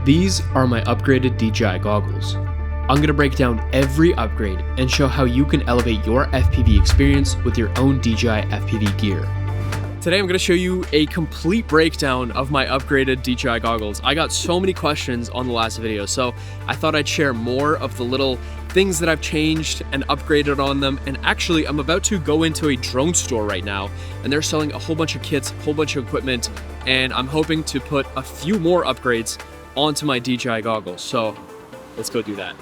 These are my upgraded DJI goggles. I'm going to break down every upgrade and show how you can elevate your FPV experience with your own DJI FPV gear. Today I'm going to show you a complete breakdown of my upgraded DJI goggles. I got so many questions on the last video, so I thought I'd share more of the little things that I've changed and upgraded on them. And actually, I'm about to go into a drone store right now, and they're selling a whole bunch of kits, a whole bunch of equipment, and I'm hoping to put a few more upgrades onto my DJI goggles. So let's go do that.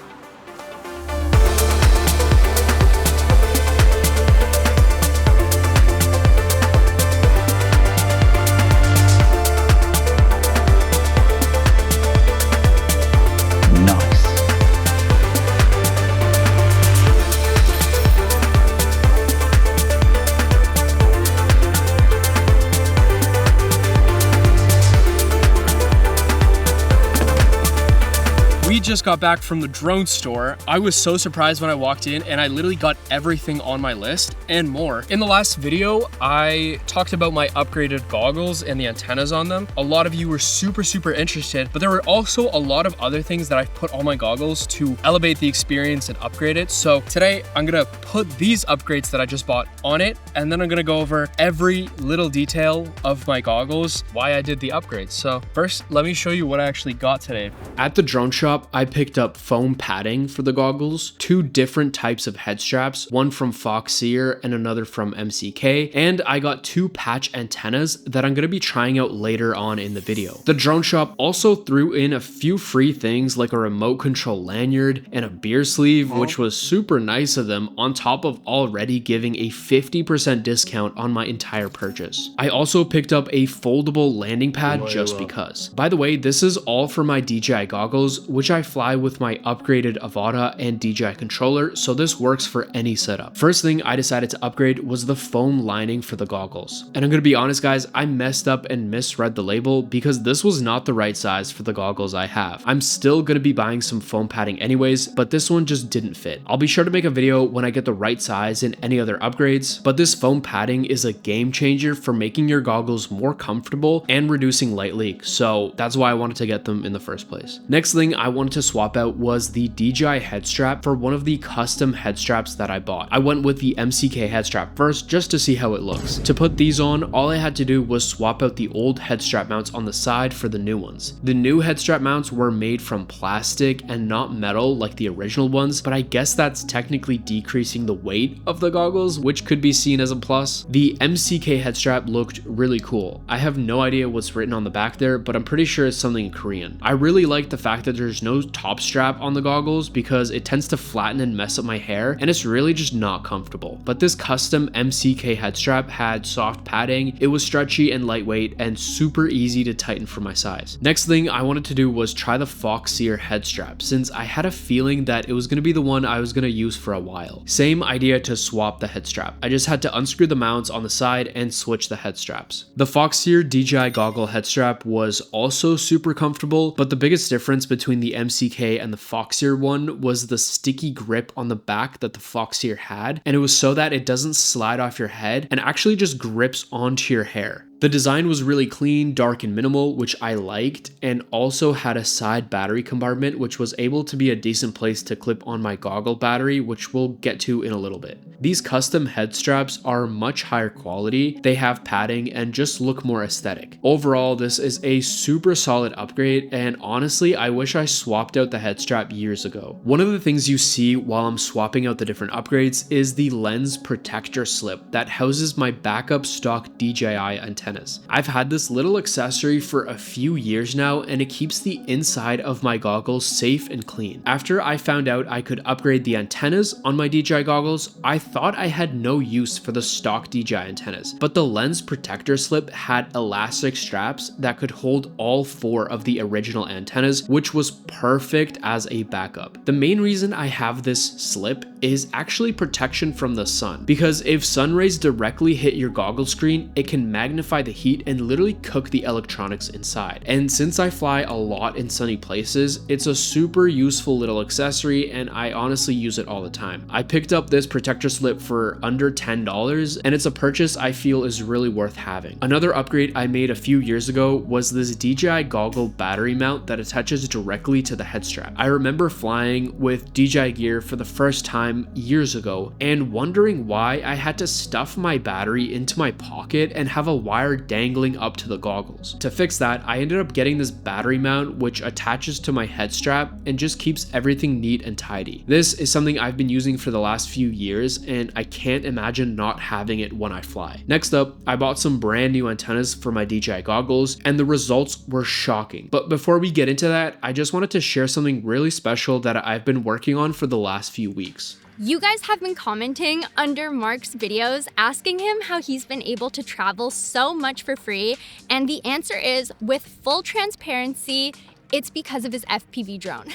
We just got back from the drone store. I was so surprised when I walked in, and I literally got everything on my list and more. In the last video, I talked about my upgraded goggles and the antennas on them. A lot of you were super interested, but there were also a lot of other things that I've put on my goggles to elevate the experience and upgrade it. So today I'm gonna put these upgrades that I just bought on it, and then I'm gonna go over every little detail of my goggles, why I did the upgrades. So first, let me show you what I actually got today. At the drone shop, I picked up foam padding for the goggles, two different types of head straps, one from Foxeer and another from MCK, and I got two patch antennas that I'm going to be trying out later on in the video. The drone shop also threw in a few free things like a remote control lanyard and a beer sleeve, which was super nice of them, on top of already giving a 50% discount on my entire purchase. I also picked up a foldable landing pad just because. By the way, this is all for my DJI goggles, which I fly with my upgraded Avata and DJI controller, so this works for any setup. First thing I decided to upgrade was the foam lining for the goggles. And I'm gonna be honest guys, I messed up and misread the label because this was not the right size for the goggles I have. I'm still gonna be buying some foam padding anyways, but this one just didn't fit. I'll be sure to make a video when I get the right size and any other upgrades, but this foam padding is a game changer for making your goggles more comfortable and reducing light leak, so that's why I wanted to get them in the first place. Next thing I wanted to swap out was the DJI Headstrap for one of the custom head straps that I bought. I went with the MCK Headstrap first just to see how it looks. To put these on, all I had to do was swap out the old headstrap mounts on the side for the new ones. The new headstrap mounts were made from plastic and not metal like the original ones, but I guess that's technically decreasing the weight of the goggles, which could be seen as a plus. The MCK headstrap looked really cool. I have no idea what's written on the back there, but I'm pretty sure it's something in Korean. I really like the fact that there's no top strap on the goggles because it tends to flatten and mess up my hair, and it's really just not comfortable. But this custom MCK head strap had soft padding, it was stretchy and lightweight and super easy to tighten for my size. Next thing I wanted to do was try the Foxeer head strap, since I had a feeling that it was going to be the one I was going to use for a while. Same idea to swap the head strap. I just had to unscrew the mounts on the side and switch the head straps. The Foxeer DJI goggle head strap was also super comfortable, but the biggest difference between the MCK and the Foxeer one was the sticky grip on the back that the Foxeer had, and it was so that it doesn't slide off your head and actually just grips onto your hair. The design was really clean, dark, and minimal, which I liked, and also had a side battery compartment, which was able to be a decent place to clip on my goggle battery, which we'll get to in a little bit. These custom head straps are much higher quality, they have padding, and just look more aesthetic. Overall, this is a super solid upgrade, and honestly, I wish I swapped out the head strap years ago. One of the things you see while I'm swapping out the different upgrades is the lens protector slip that houses my backup stock DJI antenna. I've had this little accessory for a few years now, and it keeps the inside of my goggles safe and clean. After I found out I could upgrade the antennas on my DJI goggles, I thought I had no use for the stock DJI antennas, but the lens protector slip had elastic straps that could hold all four of the original antennas, which was perfect as a backup. The main reason I have this slip is actually protection from the sun, because if sun rays directly hit your goggle screen, it can magnify dehumidify the heat and literally cook the electronics inside. And since I fly a lot in sunny places, it's a super useful little accessory and I honestly use it all the time. I picked up this protector slip for under $10 and it's a purchase I feel is really worth having. Another upgrade I made a few years ago was this DJI Goggle battery mount that attaches directly to the head strap. I remember flying with DJI gear for the first time years ago and wondering why I had to stuff my battery into my pocket and have a wire dangling up to the goggles. To fix that, I ended up getting this battery mount which attaches to my head strap and just keeps everything neat and tidy. This is something I've been using for the last few years and I can't imagine not having it when I fly. Next up, I bought some brand new antennas for my DJI goggles and the results were shocking. But before we get into that, I just wanted to share something really special that I've been working on for the last few weeks. You guys have been commenting under Mark's videos asking him how he's been able to travel so much for free, and the answer is, with full transparency, it's because of his FPV drone.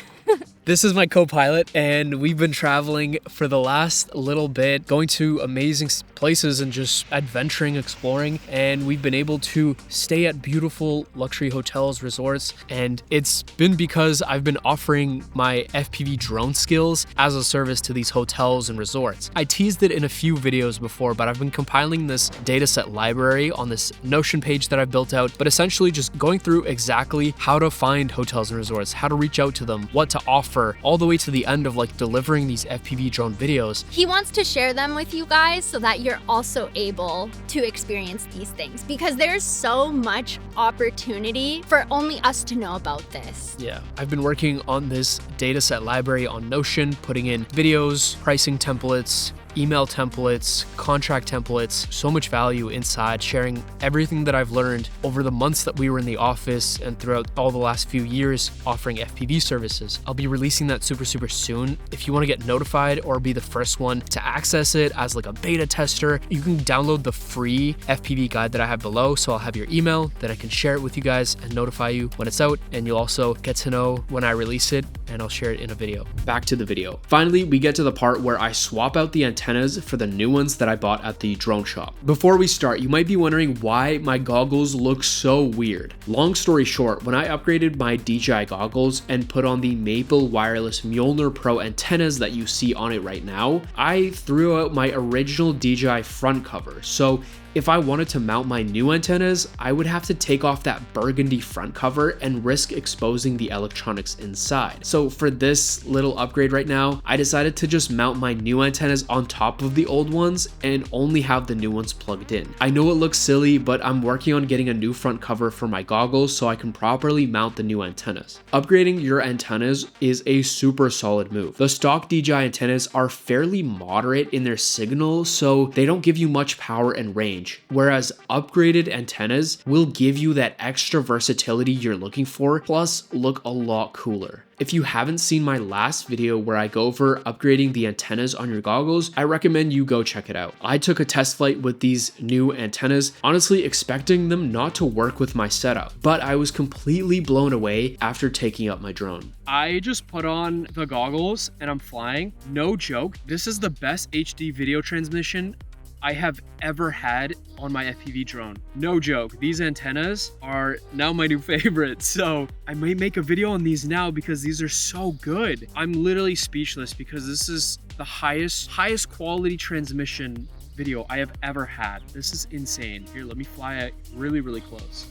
This is my co-pilot and we've been traveling for the last little bit, going to amazing places and just adventuring, exploring, and we've been able to stay at beautiful luxury hotels, resorts, and it's been because I've been offering my FPV drone skills as a service to these hotels and resorts. I teased it in a few videos before, but I've been compiling this dataset library on this Notion page that I've built out, but essentially just going through exactly how to find hotels and resorts, how to reach out to them, what to offer, all the way to the end of like delivering these FPV drone videos. He wants to share them with you guys so that you're also able to experience these things, because there's so much opportunity for only us to know about this. Yeah, I've been working on this dataset library on Notion, putting in videos, pricing templates, email templates, contract templates, so much value inside, sharing everything that I've learned over the months that we were in the office and throughout all the last few years offering FPV services. I'll be releasing that super soon. If you want to get notified or be the first one to access it as like a beta tester, you can download the free FPV guide that I have below. So I'll have your email, that I can share it with you guys and notify you when it's out, and you'll also get to know when I release it and I'll share it in a video. Back to the video. Finally, we get to the part where I swap out the antennas for the new ones that I bought at the drone shop. Before we start, you might be wondering why my goggles look so weird. Long story short, when I upgraded my DJI goggles and put on the Maple Wireless Mjolnir Pro antennas that you see on it right now, I threw out my original DJI front cover. So if I wanted to mount my new antennas, I would have to take off that burgundy front cover and risk exposing the electronics inside. So for this little upgrade right now, I decided to just mount my new antennas on top of the old ones and only have the new ones plugged in. I know it looks silly, but I'm working on getting a new front cover for my goggles so I can properly mount the new antennas. Upgrading your antennas is a super solid move. The stock DJI antennas are fairly moderate in their signal, so they don't give you much power and range, whereas upgraded antennas will give you that extra versatility you're looking for, plus look a lot cooler. If you haven't seen my last video where I go over upgrading the antennas on your goggles, I recommend you go check it out. I took a test flight with these new antennas, honestly expecting them not to work with my setup, but I was completely blown away after taking up my drone. I just put on the goggles and I'm flying. No joke, this is the best HD video transmission I have ever had on my FPV drone. No joke, these antennas are now my new favorite. So I may make a video on these now because these are so good. I'm literally speechless because this is the highest quality transmission video I have ever had. This is insane. Here, let me fly it really close.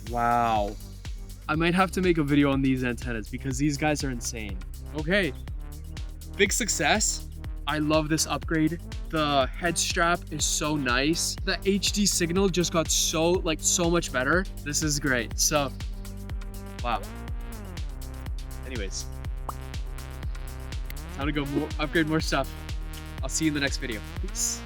Wow. I might have to make a video on these antennas because these guys are insane. Okay, big success. I love this upgrade. The head strap is so nice. The HD signal just got so much better. This is great. So, wow. Anyways, time to go upgrade more stuff. I'll see you in the next video. Peace.